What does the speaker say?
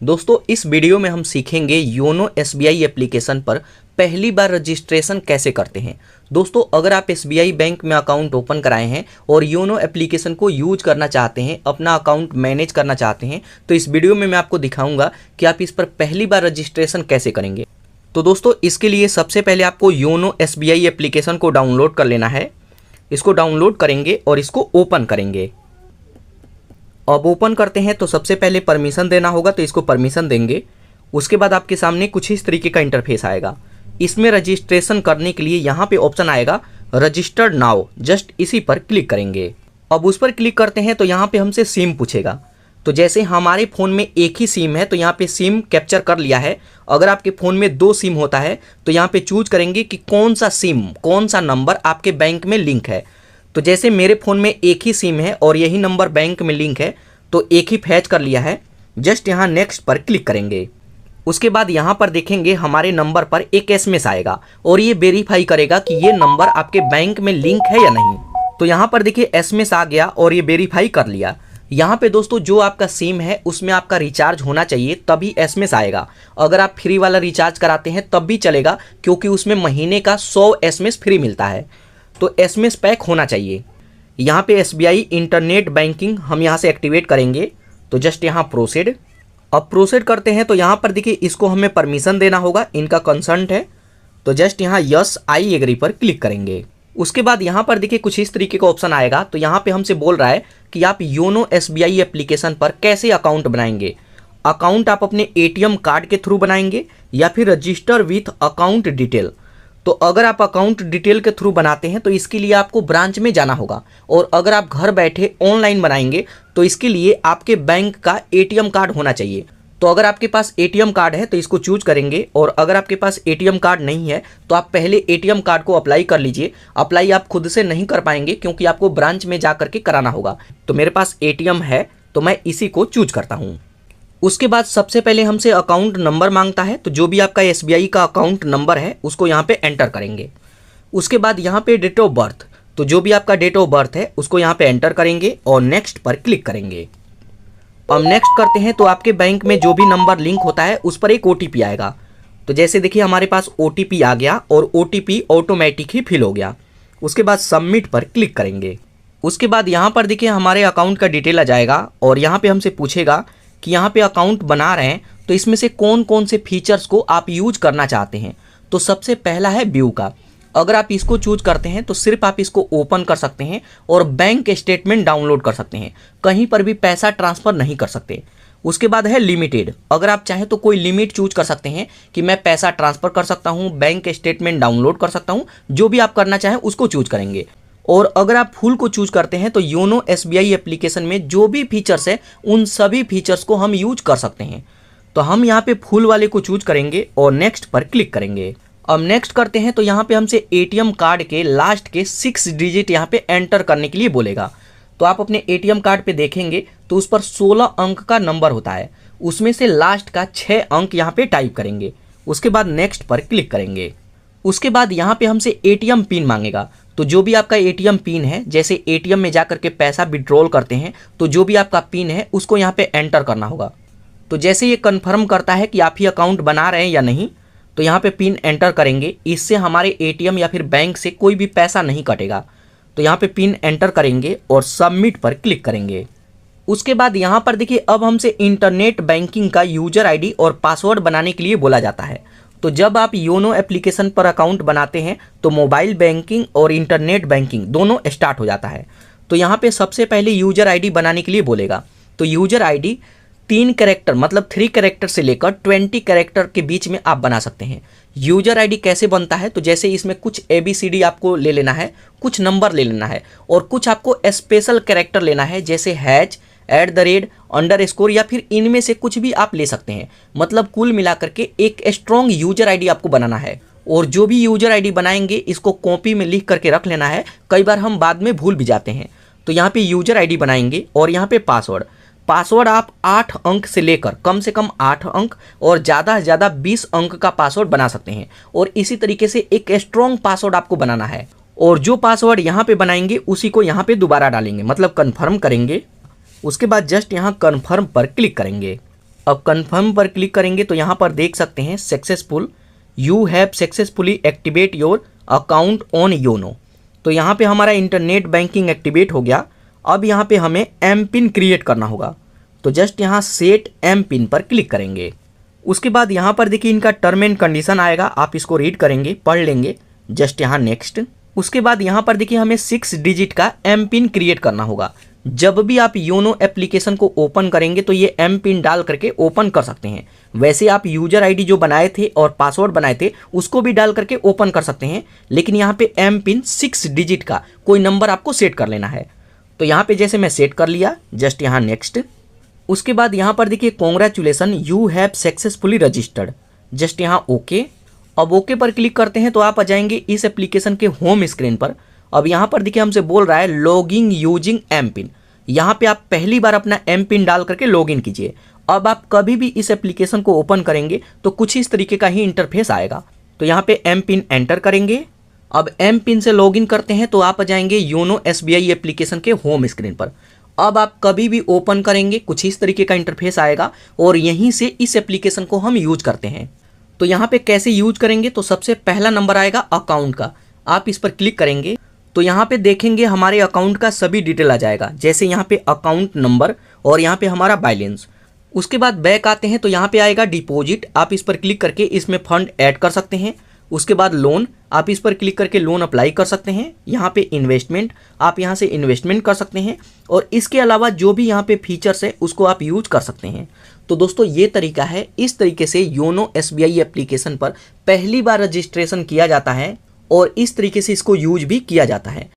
दोस्तों इस वीडियो में हम सीखेंगे योनो एसबीआई एप्लीकेशन पर पहली बार रजिस्ट्रेशन कैसे करते हैं। दोस्तों अगर आप एसबीआई बैंक में अकाउंट ओपन कराए हैं और योनो एप्लीकेशन को यूज करना चाहते हैं, अपना अकाउंट मैनेज करना चाहते हैं, तो इस वीडियो में मैं आपको दिखाऊंगा कि आप इस पर पहली बार रजिस्ट्रेशन कैसे करेंगे। तो दोस्तों इसके लिए सबसे पहले आपको योनो एसबीआई एप्लीकेशन को डाउनलोड कर लेना है। इसको डाउनलोड करेंगे और इसको ओपन करेंगे। अब ओपन करते हैं तो सबसे पहले परमिशन देना होगा, तो इसको परमिशन देंगे। उसके बाद आपके सामने कुछ इस तरीके का इंटरफेस आएगा। इसमें रजिस्ट्रेशन करने के लिए यहाँ पे ऑप्शन आएगा रजिस्टर्ड नाउ, जस्ट इसी पर क्लिक करेंगे। अब उस पर क्लिक करते हैं तो यहाँ पे हमसे सिम पूछेगा। तो जैसे हमारे फ़ोन में एक ही सिम है तो यहाँ पे सिम कैप्चर कर लिया है। अगर आपके फ़ोन में 2 सिम होता है तो यहाँ पे चूज करेंगे कि कौन सा सिम, कौन सा नंबर आपके बैंक में लिंक है। तो जैसे मेरे फ़ोन में एक ही सिम है और यही नंबर बैंक में लिंक है तो एक ही फैच कर लिया है। जस्ट यहाँ नेक्स्ट पर क्लिक करेंगे। उसके बाद यहाँ पर देखेंगे हमारे नंबर पर एक एसएमएस आएगा और ये वेरीफाई करेगा कि ये नंबर आपके बैंक में लिंक है या नहीं। तो यहाँ पर देखिए एसएमएस आ गया और ये वेरीफाई कर लिया। यहाँ पे दोस्तों जो आपका सिम है उसमें आपका रिचार्ज होना चाहिए तभी एसएमएस आएगा। अगर आप फ्री वाला रिचार्ज कराते हैं तब भी चलेगा, क्योंकि उसमें महीने का 100 एसएमएस फ्री मिलता है। तो एसएमएस पैक होना चाहिए। यहाँ पे एसबीआई इंटरनेट बैंकिंग हम यहाँ से एक्टिवेट करेंगे। तो जस्ट यहाँ प्रोसीड। अब प्रोसीड करते हैं तो यहाँ पर देखिए इसको हमें परमिशन देना होगा, इनका कंसर्ट है। तो जस्ट यहाँ यस आई एग्री पर क्लिक करेंगे। उसके बाद यहाँ पर देखिए कुछ इस तरीके का ऑप्शन आएगा। तो यहाँ पे हमसे बोल रहा है कि आप योनो एसबीआई एप्लीकेशन पर कैसे अकाउंट बनाएंगे। अकाउंट आप अपने एटीएम कार्ड के थ्रू बनाएंगे या फिर रजिस्टर विथ अकाउंट डिटेल। तो अगर आप अकाउंट डिटेल के थ्रू बनाते हैं तो इसके लिए आपको ब्रांच में जाना होगा, और अगर आप घर बैठे ऑनलाइन बनाएंगे तो इसके लिए आपके बैंक का एटीएम कार्ड होना चाहिए। तो अगर आपके पास एटीएम कार्ड है तो इसको चूज करेंगे, और अगर आपके पास एटीएम कार्ड नहीं है तो आप पहले एटीएम कार्ड को अप्लाई कर लीजिए। अप्लाई आप खुद से नहीं कर पाएंगे क्योंकि आपको ब्रांच में जा करके कराना होगा। तो मेरे पास एटीएम है तो मैं इसी को चूज करता हूँ। उसके बाद सबसे पहले हमसे अकाउंट नंबर मांगता है, तो जो भी आपका एसबीआई का अकाउंट नंबर है उसको यहाँ पे एंटर करेंगे। उसके बाद यहाँ पे डेट ऑफ बर्थ, तो जो भी आपका डेट ऑफ बर्थ है उसको यहाँ पे एंटर करेंगे और नेक्स्ट पर क्लिक करेंगे। अब नेक्स्ट करते हैं तो आपके बैंक में जो भी नंबर लिंक होता है उस पर एक ओटीपी आएगा। तो जैसे देखिए हमारे पास ओटीपी आ गया और ओटीपी ऑटोमेटिक ही फिल हो गया। उसके बाद सबमिट पर क्लिक करेंगे। उसके बाद यहाँ पर देखिए हमारे अकाउंट का डिटेल आ जाएगा और यहाँ पे हमसे पूछेगा कि यहाँ पे अकाउंट बना रहे हैं तो इसमें से कौन कौन से फीचर्स को आप यूज करना चाहते हैं। तो सबसे पहला है व्यू का। अगर आप इसको चूज करते हैं तो सिर्फ आप इसको ओपन कर सकते हैं और बैंक स्टेटमेंट डाउनलोड कर सकते हैं, कहीं पर भी पैसा ट्रांसफर नहीं कर सकते। उसके बाद है लिमिटेड। अगर आप चाहें तो कोई लिमिट चूज कर सकते हैं कि मैं पैसा ट्रांसफर कर सकता हूँ, बैंक स्टेटमेंट डाउनलोड कर सकता हूँ, जो भी आप करना चाहें उसको चूज करेंगे। और अगर आप फुल को चूज करते हैं तो योनो एसबीआई एप्लीकेशन में जो भी फीचर्स है उन सभी फीचर्स को हम यूज कर सकते हैं। तो हम यहाँ पे फुल वाले को चूज करेंगे और नेक्स्ट पर क्लिक करेंगे। अब नेक्स्ट करते हैं तो यहाँ पे हमसे एटीएम कार्ड के लास्ट के 6 डिजिट यहाँ पे एंटर करने के लिए बोलेगा। तो आप अपने एटीएम कार्ड पे देखेंगे तो उस पर 16 अंक का नंबर होता है, उसमें से लास्ट का 6 अंक यहाँ पे टाइप करेंगे। उसके बाद नेक्स्ट पर क्लिक करेंगे। उसके बाद यहाँ पे हमसे एटीएम पिन मांगेगा। तो जो भी आपका एटीएम पिन है, जैसे एटीएम में जा करके पैसा विड्रॉल करते हैं तो जो भी आपका पिन है उसको यहाँ पे एंटर करना होगा। तो जैसे ये कंफर्म करता है कि आप ही अकाउंट बना रहे हैं या नहीं, तो यहाँ पे पिन एंटर करेंगे। इससे हमारे एटीएम या फिर बैंक से कोई भी पैसा नहीं कटेगा। तो यहाँ पे पिन एंटर करेंगे और सबमिट पर क्लिक करेंगे। उसके बाद यहाँ पर देखिए अब हमसे इंटरनेट बैंकिंग का यूजर आईडी और पासवर्ड बनाने के लिए बोला जाता है। तो जब आप योनो एप्लीकेशन पर अकाउंट बनाते हैं तो मोबाइल बैंकिंग और इंटरनेट बैंकिंग दोनों स्टार्ट हो जाता है। तो यहाँ पे सबसे पहले यूजर आईडी बनाने के लिए बोलेगा। तो यूजर आईडी 3 कैरेक्टर मतलब 3 कैरेक्टर से लेकर 20 कैरेक्टर के बीच में आप बना सकते हैं। यूजर आईडी कैसे बनता है, तो जैसे इसमें कुछ ABCD आपको ले लेना है, कुछ नंबर ले लेना है और कुछ आपको स्पेशल कैरेक्टर लेना है, जैसे हैच, @ अंडरस्कोर या फिर इनमें से कुछ भी आप ले सकते हैं। मतलब कुल मिलाकर के एक स्ट्रॉन्ग यूजर आईडी आपको बनाना है। और जो भी यूजर आईडी बनाएंगे इसको कॉपी में लिख करके रख लेना है, कई बार हम बाद में भूल भी जाते हैं। तो यहाँ पे यूजर आईडी बनाएंगे और यहाँ पे पासवर्ड आप 8 अंक से लेकर कम से कम 8 अंक और ज़्यादा से ज़्यादा 20 अंक का पासवर्ड बना सकते हैं। और इसी तरीके से एक स्ट्रॉन्ग पासवर्ड आपको बनाना है, और जो पासवर्ड यहाँ पे बनाएंगे उसी को यहाँ पे दोबारा डालेंगे, मतलब कन्फर्म करेंगे। उसके बाद जस्ट यहाँ कन्फर्म पर क्लिक करेंगे। अब कंफर्म पर क्लिक करेंगे तो यहाँ पर देख सकते हैं successful, you have successfully activate your account on YONO. तो यहाँ पे हमारा इंटरनेट बैंकिंग एक्टिवेट हो गया। अब यहाँ पे हमें एम पिन क्रिएट करना होगा, तो जस्ट यहाँ सेट एम पिन पर क्लिक करेंगे। उसके बाद यहाँ पर देखिए इनका टर्म एंड कंडीशन आएगा, आप इसको रीड करेंगे, पढ़ लेंगे। जस्ट यहाँ नेक्स्ट। उसके बाद यहाँ पर देखिए हमें 6 डिजिट का एम पिन क्रिएट करना होगा। जब भी आप योनो एप्लीकेशन को ओपन करेंगे तो ये एम पिन डाल करके ओपन कर सकते हैं। वैसे आप यूजर आईडी जो बनाए थे और पासवर्ड बनाए थे उसको भी डाल करके ओपन कर सकते हैं, लेकिन यहाँ पे एम पिन 6 डिजिट का कोई नंबर आपको सेट कर लेना है। तो यहाँ पे जैसे मैं सेट कर लिया, जस्ट यहाँ नेक्स्ट। उसके बाद यहाँ पर देखिए congratulation, you have successfully registered, just यहाँ ओके। अब ओके पर क्लिक करते हैं तो आप आ जाएंगे इस एप्लीकेशन के होम स्क्रीन पर। अब यहाँ पर देखिए हमसे बोल रहा है लॉगिंग यूजिंग एम पिन। यहाँ पे आप पहली बार अपना एम पिन डाल करके लॉगिन कीजिए। अब आप कभी भी इस एप्लीकेशन को ओपन करेंगे तो कुछ इस तरीके का ही इंटरफेस आएगा। तो यहाँ पे एम पिन एंटर करेंगे। अब एम पिन से लॉगिन करते हैं तो आप आ जाएंगे योनो एसबीआई एप्लीकेशन के होम स्क्रीन पर। अब आप कभी भी ओपन करेंगे कुछ इस तरीके का इंटरफेस आएगा और यहीं से इस एप्लीकेशन को हम यूज करते हैं। तो यहाँ पे कैसे यूज करेंगे, तो सबसे पहला नंबर आएगा अकाउंट का, आप इस पर क्लिक करेंगे तो यहाँ पे देखेंगे हमारे अकाउंट का सभी डिटेल आ जाएगा, जैसे यहाँ पे अकाउंट नंबर और यहाँ पे हमारा बैलेंस। उसके बाद बैक आते हैं तो यहाँ पे आएगा डिपॉजिट, आप इस पर क्लिक करके इसमें फंड ऐड कर सकते हैं। उसके बाद लोन, आप इस पर क्लिक करके लोन अप्लाई कर सकते हैं। यहाँ पे इन्वेस्टमेंट, आप यहाँ से इन्वेस्टमेंट कर सकते हैं और इसके अलावा जो भी यहाँ पे फीचर्स है उसको आप यूज कर सकते हैं। तो दोस्तों ये तरीका है, इस तरीके से योनो एसबीआई एप्लीकेशन पर पहली बार रजिस्ट्रेशन किया जाता है और इस तरीके से इसको यूज भी किया जाता है।